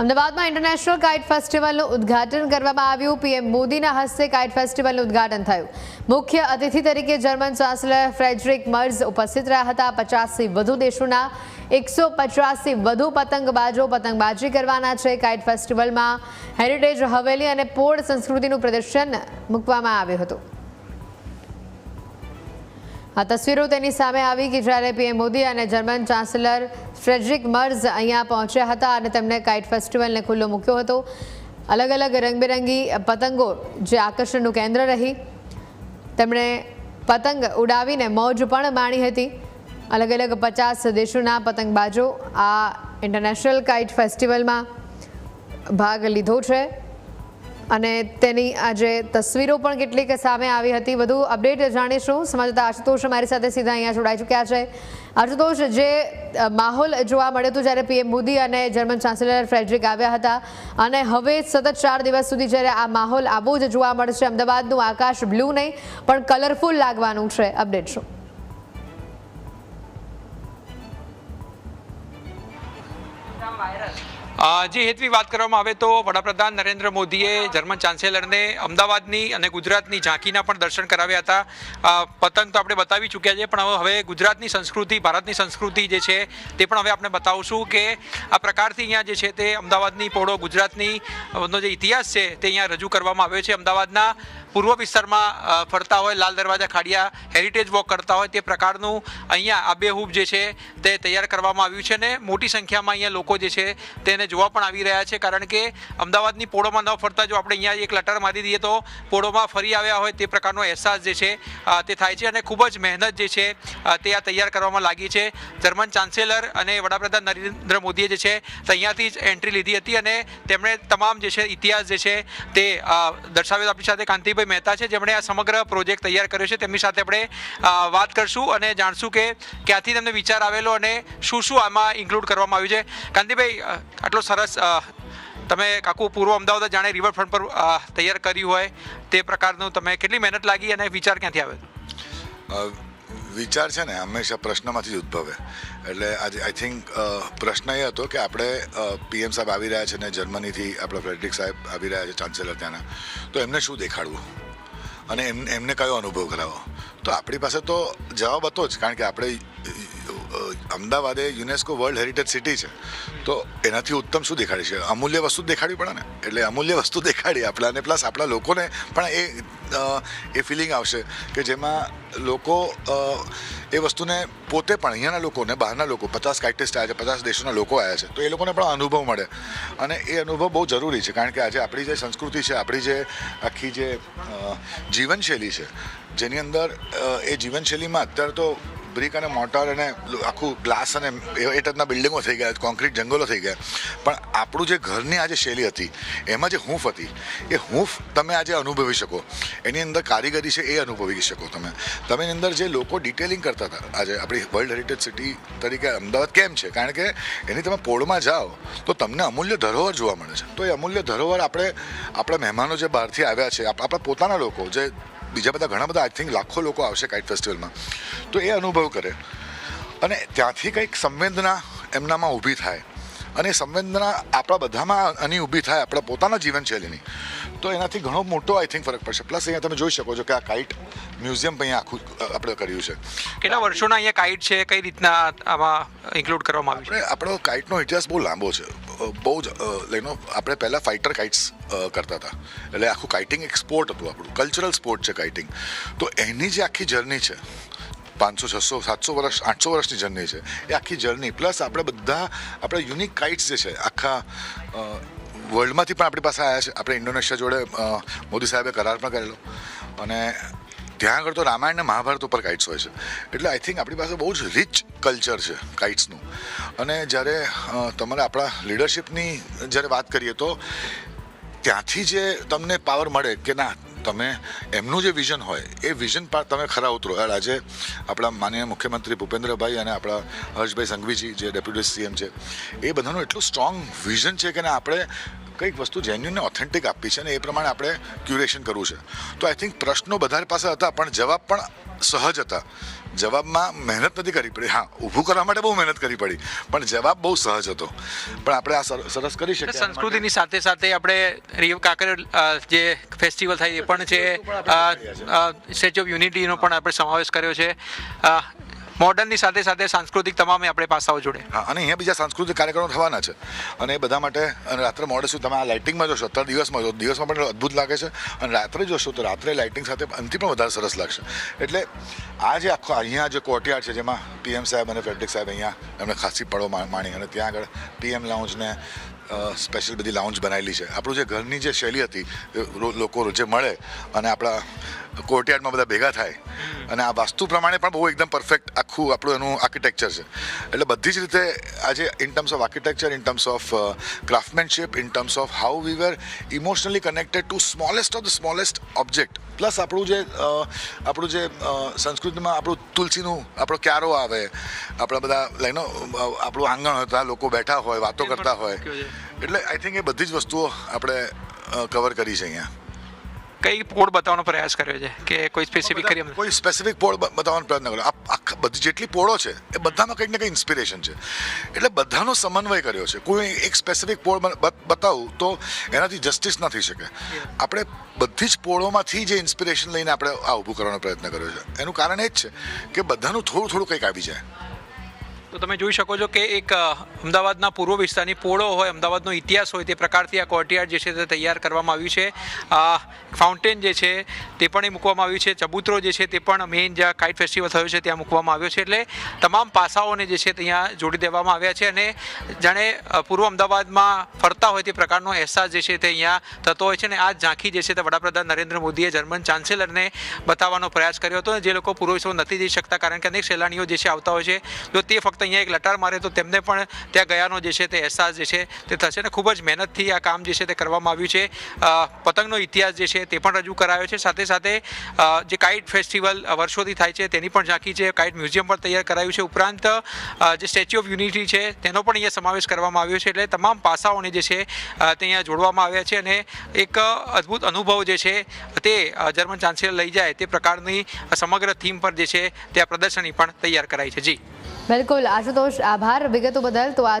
અમદાવાદમાં international kite ફેસ્ટિવલનું ઉદ્ઘાટન કરવામાં આવ્યું। પીએમ મોદીના હસ્તે કાઇટ ફેસ્ટિવલનું ઉદ્ઘાટન થયું। મુખ્ય અતિથિ તરીકે જર્મન ચાન્સેલર ફ્રેડરિક મર્ઝ ઉપસ્થિત રહ્યા હતા। 50થી વધુ દેશોના 150થી વધુ પતંગબાજો પતંગબાજી કરવાના છે। કાઇટ ફેસ્ટિવલમાં હેરિટેજ હવેલી અને પોળ સંસ્કૃતિનું પ્રદર્શન મૂકવામાં આવ્યું હતું। આ તસવીરો તેની સામે આવી કે જ્યારે પીએમ મોદી અને જર્મન ચાન્સેલર ફ્રેડરિક મર્ઝ અહીંયા પહોંચ્યા હતા અને તેમણે કાઇટ ફેસ્ટિવલને ખુલ્લો મૂક્યો હતો। અલગ અલગ રંગબેરંગી પતંગો જે આકર્ષણનું કેન્દ્ર રહી। તેમણે પતંગ ઉડાવીને મોજ પણ માણી હતી। અલગ અલગ 50 દેશોના પતંગબાજો આ ઇન્ટરનેશનલ કાઇટ ફેસ્ટિવલમાં ભાગ લીધો છે અને તેની આજે તસવીરો પણ કેટલીક સામે આવી હતી। વધુ અપડેટ જાણીશું। સંવાદદાતા આશુતોષ અમારી સાથે સીધા અહીંયા જોડાઈ ચૂક્યા છે। આશુતોષ, જે માહોલ જોવા મળ્યો હતો જ્યારે પીએમ મોદી અને જર્મન ચાન્સેલર ફ્રેડરિક આવ્યા હતા અને હવે સતત 4 દિવસ સુધી જ્યારે આ માહોલ આવો જ જોવા મળશે, અમદાવાદનું આકાશ બ્લુ નહીં પણ કલરફુલ લાગવાનું છે, અપડેટ શું? જે હેતુની વાત કરવામાં આવે તો વડાપ્રધાન નરેન્દ્ર મોદીએ જર્મન ચાન્સેલરને અમદાવાદની અને ગુજરાતની ઝાંકીના પણ દર્શન કરાવ્યા હતા। પતંગ તો આપણે બતાવી ચૂક્યા છે, પણ હવે ગુજરાતની સંસ્કૃતિ, ભારતની સંસ્કૃતિ જે છે તે પણ હવે આપણે બતાવશું કે આ પ્રકારથી અહીંયા જે છે તે અમદાવાદની પોળો, ગુજરાતની નો જે ઇતિહાસ છે તે અહીંયા રજૂ કરવામાં આવ્યો છે। અમદાવાદના પૂર્વ વિસ્તારમાં ફરતા હોય, લાલ દરવાજા ખાડિયા હેરિટેજ વોક કરતા હોય તે પ્રકારનું અહીંયા આબેહૂબ જે છે તે તૈયાર કરવામાં આવ્યું છે અને મોટી સંખ્યામાં અહીંયા લોકો જે છે તેને જોવા પણ આવી રહ્યા છે। કારણ કે અમદાવાદની પોળોમાં ન ફરતા જો આપણે અહીંયા એક લટાર મારી દઈએ તો પોળોમાં ફરી આવ્યા હોય તે પ્રકારનો અહેસાસ જે છે તે થાય છે અને ખૂબ જ મહેનત જે છે તે આ તૈયાર કરવામાં લાગી છે। જર્મન ચાન્સેલર અને વડાપ્રધાન નરેન્દ્ર મોદીએ જે છે તે અહીંયાથી જ એન્ટ્રી લીધી હતી અને તેમણે તમામ જે છે ઇતિહાસ જે છે તે દર્શાવ્યો। આપણી સાથે કાંતિભાઈ મહેતા છે જેમણે આ સમગ્ર પ્રોજેક્ટ તૈયાર કર્યો છે। તેમની સાથે આપણે વાત કરશું અને જાણશું કે ક્યાંથી તેમને વિચાર આવેલો અને શું શું આમાં ઇન્ક્લુડ કરવામાં આવ્યું છે। કાંતિભાઈ, આટલો સરસ તમે આખું પૂર્વ અમદાવાદ જાણે રિવરફ્રન્ટ પર તૈયાર કર્યું હોય તે પ્રકારનું તમે કેટલી મહેનત લાગી અને વિચાર ક્યાંથી આવે? વિચાર છે ને હંમેશા પ્રશ્નમાંથી જ ઉદ્ભવે। એટલે આજે આઈ થિંક પ્રશ્ન એ હતો કે આપણે પીએમ સાહેબ આવી રહ્યા છે ને જર્મનીથી આપણા ફ્રેડરિક સાહેબ આવી રહ્યા છે ચાન્સેલર ત્યાંના, તો એમને શું દેખાડવું અને એમને કયો અનુભવ કરાવો? તો આપણી પાસે તો જવાબ હતો જ, કારણ કે આપણે અમદાવાદ એ યુનેસ્કો વર્લ્ડ હેરિટેજ સિટી છે, તો એનાથી ઉત્તમ શું દેખાડી છે? અમૂલ્ય વસ્તુ દેખાડવી પડે ને। એટલે અમૂલ્ય વસ્તુ દેખાડી આપણે અને પ્લસ આપણા લોકોને પણ એ ફિલિંગ આવશે કે જેમાં લોકો એ વસ્તુને પોતે પણ અહીંયાના લોકોને, બહારના લોકો 50 કાઇટિસ્ટ આવ્યા છે, 50 દેશોના લોકો આવ્યા છે, તો એ લોકોને પણ અનુભવ મળે અને એ અનુભવ બહુ જરૂરી છે। કારણ કે આજે આપણી જે સંસ્કૃતિ છે, આપણી જે આખી જે જીવનશૈલી છે, જેની અંદર એ જીવનશૈલીમાં અત્યારે તો બ્રિક અને મોટર અને આખું ગ્લાસ અને એ ટાઈપના બિલ્ડિંગો થઈ ગયા, કોન્ક્રીટ જંગલો થઈ ગયા, પણ આપણું જે ઘરની આજે શૈલી હતી એમાં જે હૂંફ હતી એ હૂંફ તમે આજે અનુભવી શકો। એની અંદર કારીગરી છે એ અનુભવી શકો તમે એની અંદર જે લોકો ડિટેલિંગ કરતા હતા। આજે આપણી વર્લ્ડ હેરિટેજ સિટી તરીકે અમદાવાદ કેમ છે? કારણ કે એની તમે પોળમાં જાઓ તો તમને અમૂલ્ય ધરોહર જોવા મળે છે। તો એ અમૂલ્ય ધરોહર આપણા મહેમાનો જે બહારથી આવ્યા છે, આપણા પોતાના લોકો, જે બીજા બધા ઘણા બધા આઈ થિંક લાખો લોકો આવશે કાઇટ ફેસ્ટિવલમાં, તો એ અનુભવ કરે અને ત્યાંથી કંઈક સંવેદના એમનામાં ઊભી થાય અને એ સંવેદના આપણા બધામાં આની ઊભી થાય, આપણા પોતાના જીવનશૈલીની, તો એનાથી ઘણો મોટો આઈ થિંક ફરક પડશે। પ્લસ અહીંયા તમે જોઈ શકો છો કે આ કાઇટ મ્યુઝિયમ અહીંયા આખું આપણે કર્યું છે। કેટલા વર્ષોના અહીંયા કાઇટ છે, કઈ રીતના આમાં ઇન્ક્લુડ કરવામાં આવ્યું છે? આપણો કાઇટનો ઇતિહાસ બહુ લાંબો છે, બહુ જ લઈને આપણે પહેલાં ફાઇટર કાઇટ્સ કરતા હતા, એટલે આખું કાઇટિંગ એક સ્પોર્ટ હતું, આપણું કલ્ચરલ સ્પોર્ટ છે કાઇટિંગ। તો એની જે આખી જર્ની છે 500, 600, 700 વર્ષ, 800 વર્ષની જર્ની છે, એ આખી જર્ની પ્લસ આપણે બધા આપણે યુનિક કાઇટ્સ જે છે આખા વર્લ્ડમાંથી પણ આપણી પાસે આવ્યા છે। આપણે ઇન્ડોનેશિયા જોડે મોદી સાહેબે કરાર પણ કરેલો અને ત્યાં આગળ તો રામાયણ અને મહાભારત ઉપર કાઇટ્સ હોય છે। એટલે આઈ થિંક આપણી પાસે બહુ જ રિચ કલ્ચર છે કાઇટ્સનું। અને જ્યારે તમારે આપણા લીડરશિપની જ્યારે વાત કરીએ તો ત્યાંથી જે તમને પાવર મળે કે ના, તમે એમનું જે વિઝન હોય એ વિઝન પર તમે ખરા ઉતરો। આજે આપણા માનનીય મુખ્યમંત્રી ભૂપેન્દ્રભાઈ અને આપણા હર્ષભાઈ સંઘવીજી જે ડેપ્યુટી સીએમ છે, એ બધાનું એટલું સ્ટ્રોંગ વિઝન છે કે આપણે કંઈક વસ્તુ જેન્યુન ને ઓથેન્ટિક આપવી છે અને એ પ્રમાણે આપણે ક્યુરેશન કરવું છે। તો આઈ થિંક પ્રશ્નો બધા પાસે હતા પણ જવાબ પણ સહજ હતા જવાબમાં મહેનત નથી કરવી પડી. હા, ઊભું કરવા માટે બહુ મહેનત કરવી પડી, પણ જવાબ બહુ સહજ હતો. પણ આપણે આ સરસ કરી શકીએ. સંસ્કૃતિની સાથે સાથે આપણે રેવ કાંકરિયા જે ફેસ્ટિવલ થાય એ પણ છે, સ્ટેચ્યુ ઓફ યુનિટીનો પણ આપણે સમાવેશ કર્યો છે. મોડર્નની સાથે સાથે સાંસ્કૃતિક તમામે આપણે પાસાઓ જોડે. હા, અને અહીંયા બીજા સાંસ્કૃતિક કાર્યક્રમો થવાના છે, અને એ બધા માટે અને રાત્રે મોડે સુધી તમે આ લાઇટિંગમાં જોશો, અત્યારે દિવસમાં પણ અદ્ભુત લાગે છે, અને રાત્રે જોશો તો રાત્રે લાઇટિંગ સાથે અંતિ પણ વધારે સરસ લાગશે. એટલે આ જે આખો અહીંયા જે કોર્ટયાર્ડ છે, જેમાં પીએમ સાહેબ અને ફ્રેડરિક સાહેબ અહીંયા એમને ખાસી પળો માણી, અને ત્યાં આગળ પીએમ લાઉન્જને સ્પેશિયલ બધી લાઉન્જ બનાવેલી છે. આપણું જે ઘરની જે શૈલી હતી, લોકો રોજે મળે અને આપણા કોર્ટયાર્ડમાં બધા ભેગા થાય, અને આ વાસ્તુ પ્રમાણે પણ બહુ એકદમ પરફેક્ટ આખું આપણું એનું આર્કિટેક્ચર છે. એટલે બધી જ રીતે આજે in terms of architecture, in terms of craftsmanship, in terms of how we were emotionally connected to smallest of the smallest object, plus આપણું જે સંસ્કૃતિમાં આપણું તુલસીનું આપણો ક્યારો આવે, આપણા બધા લાઈનો આપણું આંગણ હોય, ત્યાં લોકો બેઠા હોય, વાતો કરતા હોય. એટલે આઈ થિંક એ બધી જ વસ્તુઓ આપણે કવર કરી છે અહીંયા. કઈ પોળ બતાવવાનો પ્રયાસ કર્યો છે કે કોઈ સ્પેસિફિક કરી? કોઈ સ્પેસિફિક પોળ બતાવવાનો પ્રયત્ન કર્યો. આખા બધી જેટલી પોળો છે એ બધામાં કંઈક ને કંઈક ઇન્સ્પિરેશન છે, એટલે બધાનો સમન્વય કર્યો છે. કોઈ એક સ્પેસિફિક પોળ બતાવું તો એનાથી જસ્ટિસ ન થઈ શકે. આપણે બધી જ પોળોમાંથી જે ઇન્સ્પિરેશન લઈને આપણે આ ઊભું કરવાનો પ્રયત્ન કર્યો છે. એનું કારણ એ જ છે કે બધાનું થોડું કંઈક આવી જાય. તો તમે જોઈ શકો છો કે એક અમદાવાદના પૂર્વ વિસ્તારની પોળો હોય, અમદાવાદનો ઇતિહાસ હોય, તે પ્રકારથી આ કોર્ટયાર્ડ જે છે તે તૈયાર કરવામાં આવ્યું છે. ફાઉન્ટેન જે છે તે પણ એ મૂકવામાં આવ્યું છે. ચબૂતરો જે છે તે પણ મેઇન જ્યાં કાઇટ ફેસ્ટિવલ થયો છે ત્યાં મૂકવામાં આવ્યો છે. એટલે તમામ પાસાઓને જે છે ત્યાં જોડી દેવામાં આવ્યા છે, અને જાણે પૂર્વ અમદાવાદમાં ફરતા હોય તે પ્રકારનો અહેસાસ જે છે તે અહીંયા થતો હોય છે. અને આ ઝાંખી જે છે તે વડાપ્રધાન નરેન્દ્ર મોદીએ જર્મન ચાન્સેલરને બતાવવાનો પ્રયાસ કર્યો હતો. જે લોકો પૂર્વ વિશ્વ નથી જઈ શકતા, કારણ કે અનેક સહેલાણીઓ જે છે આવતા હોય છે, જો તે ફક્ત અહીંયા એક લટાર મારે તો તેમને પણ ત્યાં ગયાનો જે છે તે અહેસાસ જે છે તે થશે. ને ખૂબ જ મહેનતથી આ કામ જે છે તે કરવામાં આવ્યું છે. પતંગનો ઇતિહાસ જે છે તે પણ રજૂ કરાયો છે. સાથે સાથે જે કાઇટ ફેસ્ટિવલ વર્ષોથી થાય છે તેની પણ ઝાંખી છે. કાઇટ મ્યુઝિયમ પણ તૈયાર કરાયું છે. ઉપરાંત જે સ્ટેચ્યુ ઓફ યુનિટી છે તેનો પણ અહીંયા સમાવેશ કરવામાં આવ્યો છે. એટલે તમામ પાસાઓને જે છે તે અહીંયા જોડવામાં આવ્યા છે, અને એક અદ્ભુત અનુભવ જે છે તે જર્મન ચાન્સેલર લઈ જાય તે પ્રકારની સમગ્ર થીમ પર જે છે તે આ પ્રદર્શની પણ તૈયાર કરાઈ છે. જી બિલકુલ આશુતોષ, આભાર વિગતો બદલ. તો